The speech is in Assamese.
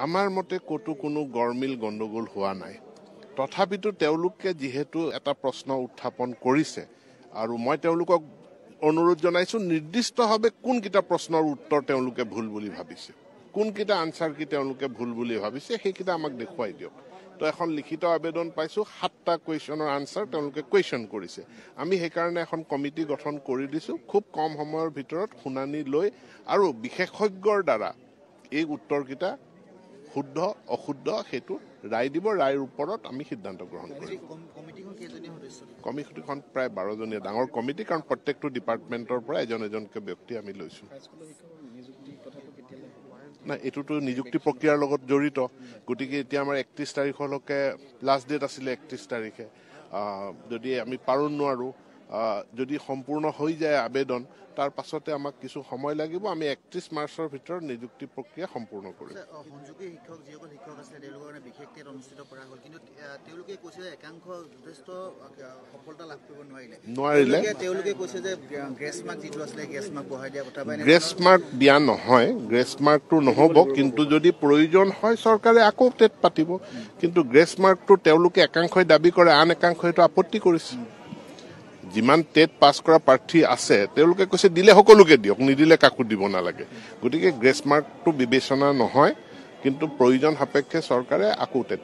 আমাৰ মতে কতো কোনো গৰমিল গণ্ডগোল হোৱা নাই তথাপিতো তেওঁলোকে যেহেতু এটা প্ৰশ্ন উত্থাপন কৰিছে আৰু মই তেওঁলোকক অনুৰোধ জনাইছো নিৰ্দিষ্টভাৱে কোনকিটা প্ৰশ্নৰ উত্তৰ তেওঁলোকে ভুল বুলি ভাবিছে কোনকিটা আনসাৰ কি তেওঁলোকে ভুল বুলি ভাবিছে সেইকিটা আমাক দেখুৱাই দিয়ক তো এখন লিখিত আবেদন পাইছো 7টা কোৱেশ্যনৰ আনসাৰ তেওঁলোকে কোৱেশ্যন কৰিছে আমি সেই কাৰণে এখন কমিটি গঠন কৰি দিছো খুব কম সময়ৰ ভিতৰত শুনানি লৈ আৰু বিশেষজ্ঞৰ দ্বাৰা এই উত্তৰকিটা শুদ্ধ অশুদ্ধ হেতু ৰায় দিব ৰায়ৰ ওপৰত আমি সিদ্ধান্ত গ্ৰহণ কৰিম কমিটিখন প্ৰায় 12 জনীয়া ডাঙৰ কমিটি কাৰণ প্ৰত্যেকটো ডিপাৰ্টমেণ্টৰ পৰা এজন এজনকৈ ব্যক্তি আমি লৈছো না এটোটো নিযুক্তি প্ৰক্ৰিয়াৰ লগত জড়িত গতিকে এতিয়া আমাৰ 31 তাৰিখলৈকে লাষ্ট ডেট আছিল 31 তাৰিখে যদি আমি পাৰো নোৱাৰো যদি সম্পূৰ্ণ হৈ যায় আবেদন তাৰ পাছতে আমাক কিছু সময় লাগিব আমি 31 মাৰ্চৰ ভিতৰত নিযুক্তি প্ৰক্ৰিয়া সম্পূৰ্ণ কৰিম সংযোগী শিক্ষক যিসকল শিক্ষক আছে তেওঁলোকৰ কাৰণে বিশেষ টেট অনুষ্ঠিত কৰা হ'ল কিন্তু তেওঁলোকে কৈছে যে একাংশ যথেষ্ট সফলতা লাভ কৰিব নোৱাৰিলে তেওঁলোকে কৈছে যে গ্ৰেছ মাৰ্ক যিটো আছিলে গ্ৰেছ মাৰ্ক বঢ়াই দিয়া কথা গ্ৰেছ মাৰ্ক দিয়া নহয় গ্ৰেছ মাৰ্কটো নহব কিন্তু যদি প্ৰয়োজন হয় চৰকাৰে আকৌ টেট পাতিব কিন্তু গ্ৰেছ মাৰ্কটো তেওঁলোকে একাংশই দাবী কৰে আন একাংশই তো আপত্তি কৰিছে যিমান টেট পাস কৰা প্ৰাৰ্থী আছে তেওঁলোকে কৈছে দিলে সকলোকে দিয়ক নিদিলে কাকো দিব নালাগে গতিকে গ্ৰেছ মাৰ্কটো বিবেচনা নহয় কিন্তু প্ৰয়োজন সাপেক্ষে চৰকাৰে আকৌ টেট